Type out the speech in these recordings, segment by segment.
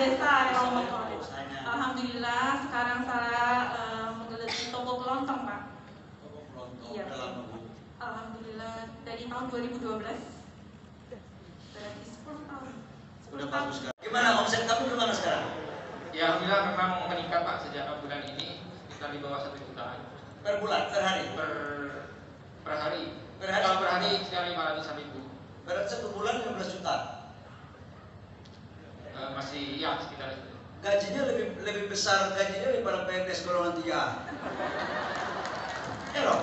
desa ya Pak. Alhamdulillah sekarang saya menggeluti toko kelontong Pak. Toko kelontong. Iya. Udah lama Bu? Alhamdulillah dari tahun 2012. Berarti 10 tahun. Udah bagus kan? Gimana omset kamu gimana sekarang? Ya alhamdulillah memang meningkat Pak sejak bulan ini sekitar di bawah 1 jutaan. Per bulan, per hari? Per hari. Per hari? Kalau per hari sekitar 500 ribu. Berarti 1 bulan 15 juta. Masih ya sekitar itu. Gajinya lebih besar gajinya daripada PNS golongan 3. Ya loh,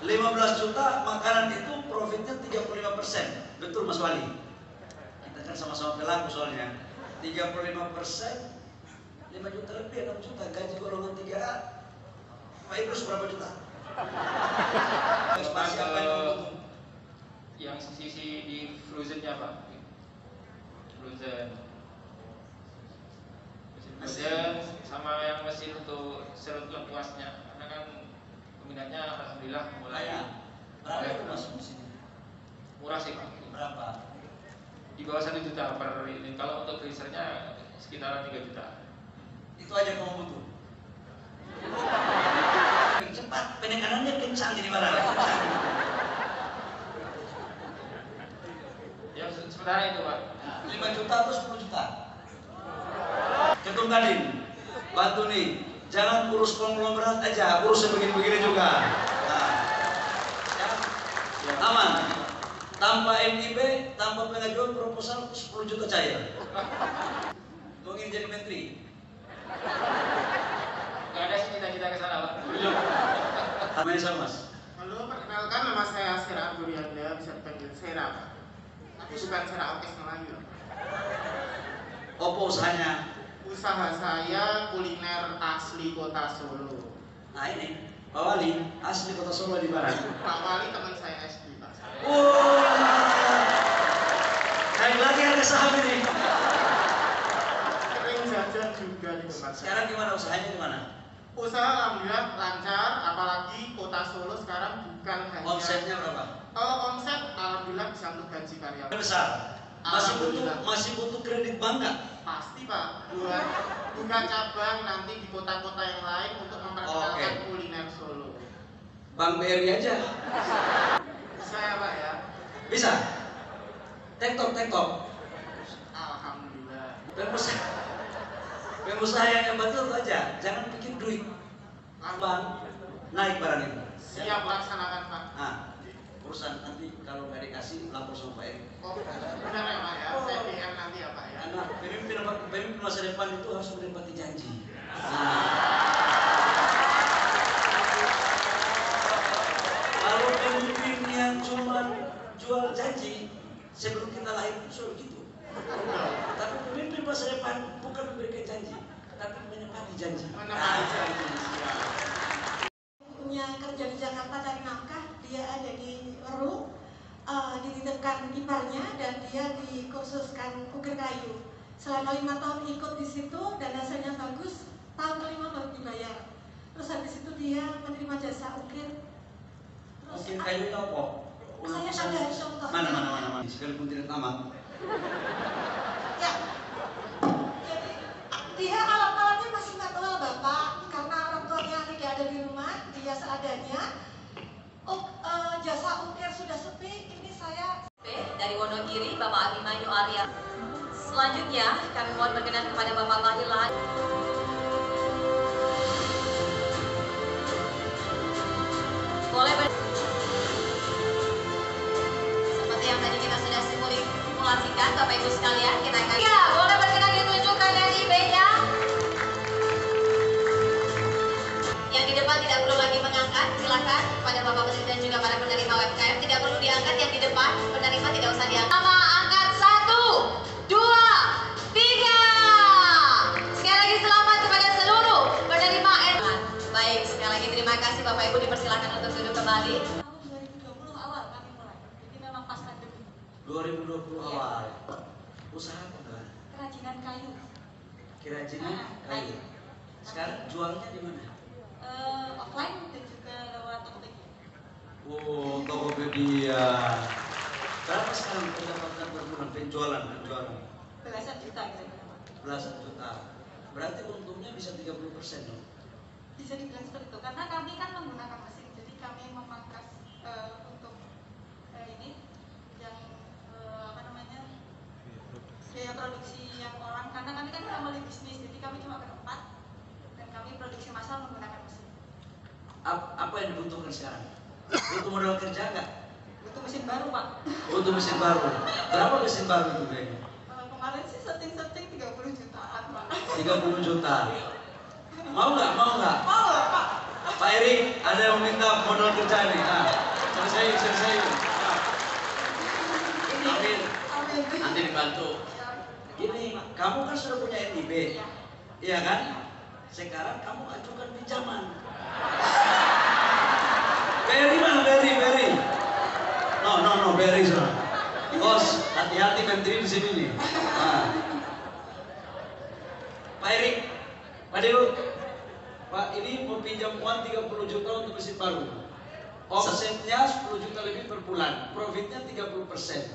15 juta makanan itu profitnya 35%. Betul Mas Wali? Kita kan sama-sama pelaku soalnya. 35%, 5 juta lebih, 6 juta gaji golongan 3. Pak Idrus berapa juta? Spasi apa yang untung? Yang sisi di frozennya Pak. Frozen sama yang mesin untuk serut lengkuasnya, karena kan peminatnya alhamdulillah mulai. Berapa itu Mas mesinnya? Murah sih Pak. Berapa? Di bawah 1 juta per ini. Kalau untuk freezernya sekitaran 3 juta. Itu aja kamu butuh. Cepat, penekanannya kencang jadi barang. Ya sementara itu Pak. 5 juta atau 10 juta? Ketum Kadin, bantu nih, jangan urus konglomerat aja, urus yang begini-begini juga. Nah, ya, aman. Tanpa NIB, tanpa pengajuan proposal 10 juta cair. Mau ingin jadi menteri? Gak ada sih cita-cita ke sana Pak. Belum. Namanya sama Mas? Halo, perkenalkan nama saya Sera Abdurianda, bisa dipanggil Sera Pak. Tapi bukan Sera Orkes Melayu. Apa usahanya? Usaha saya kuliner asli kota Solo. Nah ini, Pak Wali, asli kota Solo di barat. Pak Wali teman saya SD Pak. Naik lagi harga saham ini. Sering jajan juga di tempat saya. Sekarang gimana usahanya gimana? Usaha alhamdulillah lancar, apalagi kota Solo sekarang bukan hanya. Omsetnya berapa? Omset alhamdulillah bisa untuk gaji karyawan. Besar. Masih butuh kredit bank nggak? Pasti Pak, buat buka cabang nanti di kota-kota yang lain untuk memperkenalkan kuliner Solo. Bank BRI aja. Bisa ya Pak ya? Bisa. Tektok. Alhamdulillah. Pengusaha yang betul itu aja. Jangan bikin duit. Bang, naik barang itu. Siap laksanakan Pak. Nah, urusan nanti kalau nggak dikasih lapor sama Pak Eri. Oh, benar ya Pak ya? Saya DM nanti ya Pak ya? Karena pemimpin masa depan itu harus menepati janji. Kalau pemimpin yang cuma jual janji sebelum kita lahir itu sudah begitu. Tapi pemimpin masa depan bukan memberikan janji, tapi menepati janji. Menepati janji. Punya kerja di Jakarta dari nafkah, dia ada di Leru, dititipkan iparnya dan dia dikursuskan ukir kayu. Selama 5 tahun ikut di situ dan hasilnya bagus, tahun kelima baru dibayar. Terus habis itu dia menerima jasa ukir. Ukir kayu itu apa? Saya ada contoh. Mana. Sekalipun tidak tamat. Ya, jadi dia alat-alatnya masih nggak tahu Bapak, karena orang tuanya tidak ada di rumah, dia seadanya. Jasa ukir sudah sepi, ini saya dari Wonogiri, Bapak Abimanyu Arya. Selanjutnya kami mohon berkenan kepada Bapak Mahilan. Boleh seperti yang tadi kita sudah simulasikan Bapak Ibu sekalian, kita akan boleh berkenan ditunjukkan dari B-nya. Yang di depan tidak perlu lagi mengangkat, silakan kepada Bapak Menteri dan juga para penerima UMKM tidak perlu diangkat, yang di depan penerima tidak usah diangkat. Nama angkat 1, 2, 3. Sekali lagi selamat kepada seluruh penerima Baik, sekali lagi terima kasih Bapak Ibu, dipersilakan untuk duduk kembali. tahun 2020 awal kami mulai, jadi memang pas pandemi. 2020 awal. Usaha apa kan? Kerajinan kayu. Kerajinan kayu. Sekarang jualnya di mana? Offline dan juga lewat Tokopedia. Oh, Tokopedia. Berapa sekarang pendapatan per bulan penjualan? Belasan juta kira-kira. belasan juta. Berarti untungnya bisa 30% dong. Bisa dibilang seperti itu karena kami kan menggunakan mesin, jadi kami memangkas untuk ini yang apa namanya biaya produksi yang orang, karena kami kan family bisnis, jadi kami cuma berempat dan kami produksi massal menggunakan mesin. Apa yang dibutuhkan sekarang? Butuh modal kerja nggak? Butuh mesin baru, Pak. Butuh mesin baru. Berapa mesin baru itu kayaknya? Kemarin sih setting 30 jutaan, Pak. 30 juta. Mau nggak? Mau nggak? Mau lah, Pak. Pak Erik, ada yang minta modal kerja nih. Nah, selesai. Nah. Amin. Amin. Nanti dibantu. Gini, kamu kan sudah punya NIB, Iya. iya kan? Sekarang kamu ajukan pinjaman. Beri mana? Beri. No, beri sana. Bos, hati-hati menteri di sini nih. Nah. Pak Erik, Pak Dewo, Pak ini mau pinjam uang 30 juta untuk mesin baru. Offsetnya 10 juta lebih per bulan, profitnya 30%.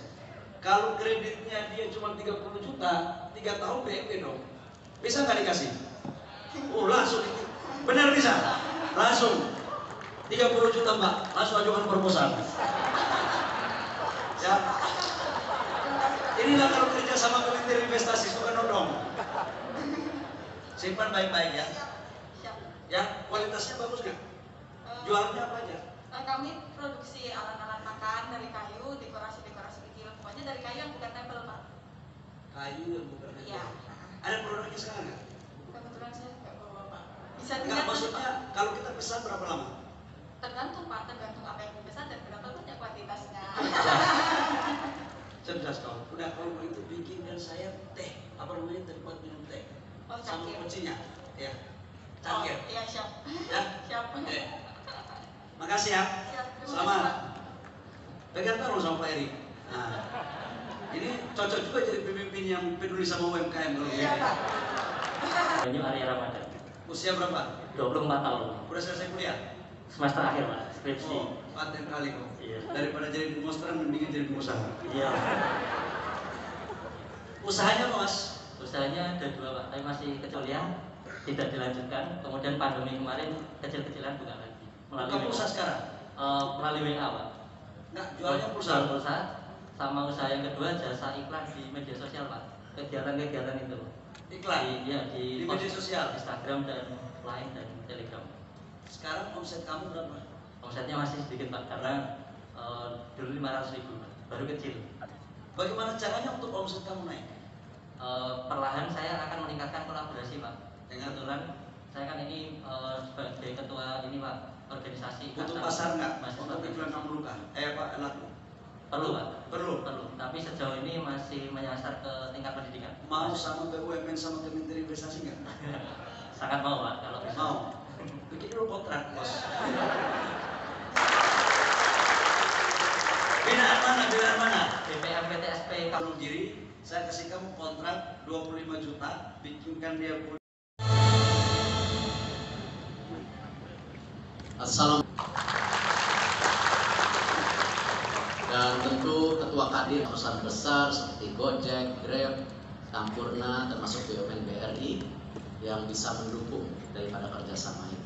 Kalau kreditnya dia cuma 30 juta, 3 tahun BEP dong. Bisa nggak dikasih? Langsung. Benar bisa? Langsung. 30 juta Mbak, langsung ajukan proposal. Ya. Inilah kalau kerja sama Kementerian Investasi, suka nodong. Simpan baik-baik ya. Siap. Ya, kualitasnya bagus nggak? Jualannya apa aja? Kami produksi alat-alat makan dari kayu, dekorasi-dekorasi kecil. Pokoknya dari kayu yang bukan tempel, Pak. Kayu yang bukan tempel. Iya. Ada produknya sekarang nggak? Kebetulan saya nggak bawa, Pak. Bisa Nggak, dilihat maksudnya kalau kita pesan berapa lama? tergantung, Pak, tergantung apa yang dipesan dan berapa banyak kuantitasnya. Cerdas kau. Udah kalau begitu bikinkan saya teh. Apa namanya, tempat minum teh. Oh, Sama cangkir. kuncinya. Ya. Oh, Cangkir. iya, siap. Ya. Siap. Makasih ya. Siap. Terima Selamat. kasih, Pak. Pegang tangan sama Pak Erik. Nah, ini cocok juga jadi pemimpin yang peduli sama UMKM kalau Iya, begini. Pak. Banyu Arya Ramadan, Usia berapa? 24 tahun, Udah selesai kuliah? semester akhir Pak, skripsi. Oh, paten kali kok. Iya. Daripada jadi demonstran mendingan jadi pengusaha. Iya. Usahanya apa, Mas? Usahanya ada 2 Pak, tapi masih kecil ya, tidak dilanjutkan. Kemudian pandemi kemarin kecil-kecilan buka lagi. Buka pulsa sekarang? Melalui WA Pak. Enggak, jualnya pulsa. Jual pulsa. Sama usaha yang kedua jasa iklan di media sosial Pak. Kegiatan-kegiatan itu. Iklan? Di Di media sosial? Instagram dan Line dan Telegram. Sekarang omset kamu berapa? Omsetnya masih sedikit Pak, karena dulu 500.000 baru kecil. Bagaimana caranya untuk omset kamu naik? Perlahan saya akan meningkatkan kolaborasi Pak. Dengan? Kebetulan saya kan ini sebagai ketua ini Pak, organisasi. Butuh Ikatan pasar nggak mahasiswa untuk iklan kamu luka? Pak, laku? Perlu Pak. Perlu. Tapi sejauh ini masih menyasar ke tingkat pendidikan. Mau sama BUMN sama Kementerian Investasi nggak? Sangat mau Pak kalau bisa. Mau. Bikin dulu kontrak, Bos. Binaan mana? BPM PTSP Kalau diri, saya kasih kamu kontrak 25 juta, bikinkan dia. Assalamualaikum. Dan tentu ketua Kadin perusahaan besar seperti Gojek, Grab, Sampurna, termasuk BUMN BRI yang bisa mendukung daripada kerjasama ini.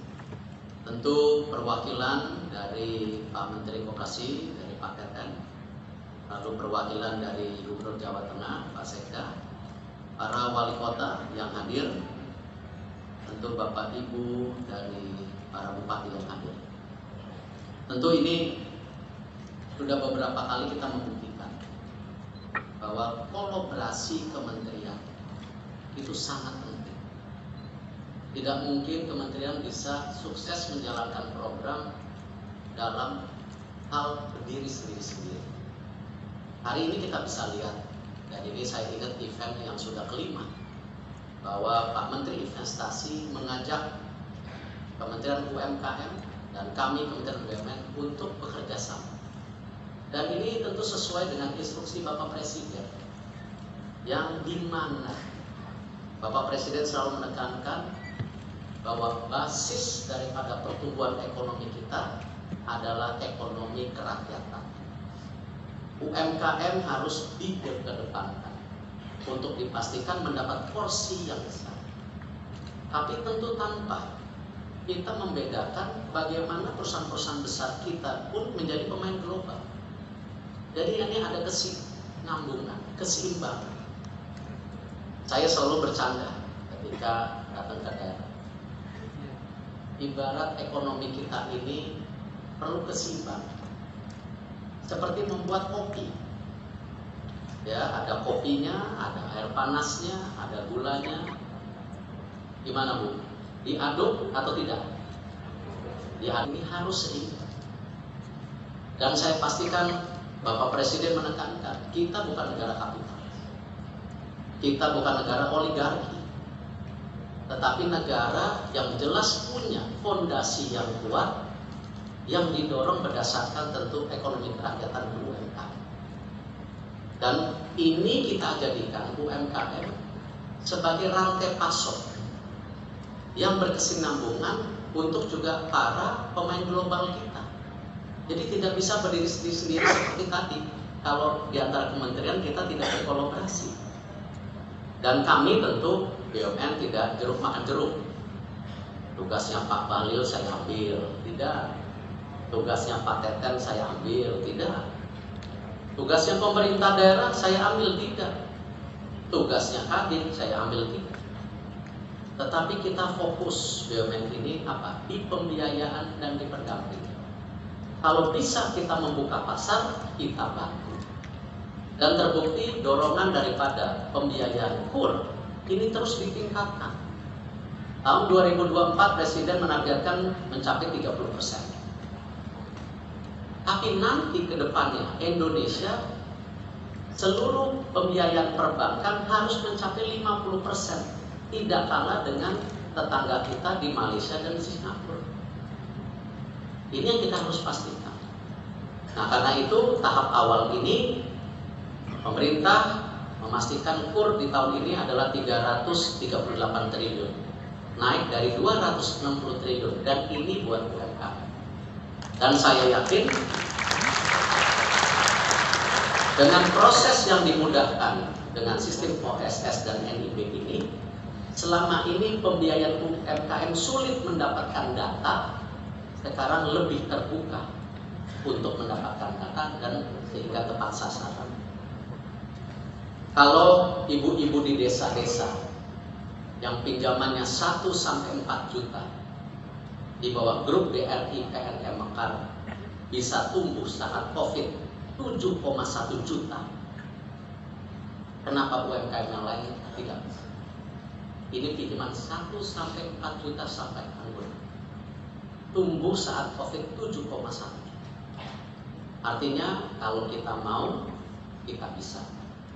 Tentu perwakilan dari Pak Menteri Koperasi, dari Pak Teten, lalu perwakilan dari Gubernur Jawa Tengah, Pak Sekda, para wali kota yang hadir, tentu Bapak Ibu dari para bupati yang hadir. Tentu ini sudah beberapa kali kita membuktikan bahwa kolaborasi kementerian itu sangat penting. Tidak mungkin kementerian bisa sukses menjalankan program dalam hal berdiri sendiri-sendiri. Hari ini kita bisa lihat, dan ini saya ingat event yang sudah kelima, bahwa Pak Menteri Investasi mengajak Kementerian UMKM dan kami Kementerian BUMN untuk bekerja sama. Dan ini tentu sesuai dengan instruksi Bapak Presiden, yang dimana Bapak Presiden selalu menekankan bahwa basis daripada pertumbuhan ekonomi kita adalah ekonomi kerakyatan. UMKM harus dikedepankan. untuk dipastikan mendapat porsi yang besar. Tapi tentu tanpa kita membedakan bagaimana perusahaan-perusahaan besar kita pun menjadi pemain global. Jadi ini ada kesinambungan, keseimbangan. Saya selalu bercanda ketika datang ke daerah. Ibarat ekonomi kita ini perlu keseimbangan. Seperti membuat kopi. Ya, ada kopinya, ada air panasnya, ada gulanya. Gimana Bu? Diaduk atau tidak? Diaduk, ini harus seimbang. Dan saya pastikan Bapak Presiden menekankan, kita bukan negara kapitalis. Kita bukan negara oligarki. Tetapi negara yang jelas punya fondasi yang kuat, yang didorong berdasarkan tentu ekonomi kerakyatan UMKM. Dan ini kita jadikan UMKM sebagai rantai pasok yang berkesinambungan untuk juga para pemain global kita. Jadi tidak bisa berdiri sendiri seperti tadi. Kalau di antara kementerian kita tidak berkolaborasi. Dan kami tentu BUMN tidak jeruk makan jeruk. Tugasnya Pak Bahlil saya ambil, tidak. Tugasnya Pak Teten saya ambil, tidak. Tugasnya pemerintah daerah saya ambil, tidak. Tugasnya Kadin saya ambil, tidak. Tetapi kita fokus BUMN ini apa? Di pembiayaan dan di pendampingan. Kalau bisa kita membuka pasar, kita bantu. Dan terbukti dorongan daripada pembiayaan KUR ini terus ditingkatkan. Tahun 2024 Presiden menargetkan mencapai 30%. Tapi nanti ke depannya Indonesia seluruh pembiayaan perbankan harus mencapai 50%. Tidak kalah dengan tetangga kita di Malaysia dan Singapura. Ini yang kita harus pastikan. Nah, karena itu tahap awal ini pemerintah memastikan KUR di tahun ini adalah 338 triliun, naik dari 260 triliun, dan ini buat UMKM. Dan saya yakin dengan proses yang dimudahkan dengan sistem OSS dan NIB ini, selama ini pembiayaan UMKM sulit mendapatkan data, sekarang lebih terbuka untuk mendapatkan data dan sehingga tepat sasaran. Kalau ibu-ibu di desa-desa yang pinjamannya 1 sampai 4 juta di bawah grup BRI PNM Mekar bisa tumbuh saat COVID 7,1 juta. Kenapa UMKM yang lain tidak bisa? Ini pinjaman 1 sampai 4 juta sampai anggur. Tumbuh saat COVID 7,1. Artinya kalau kita mau, kita bisa.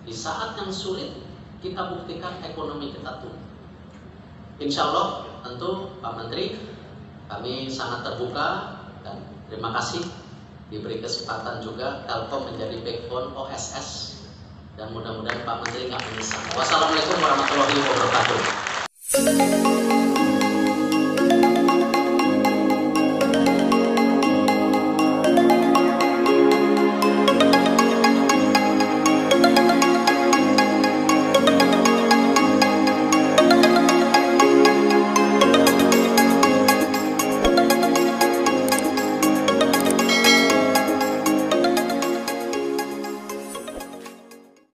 Di saat yang sulit, kita buktikan ekonomi kita tumbuh. Insya Allah, tentu Pak Menteri, kami sangat terbuka dan terima kasih diberi kesempatan juga Telkom menjadi backbone OSS, dan mudah-mudahan Pak Menteri nggak menyesal. Wassalamualaikum warahmatullahi wabarakatuh.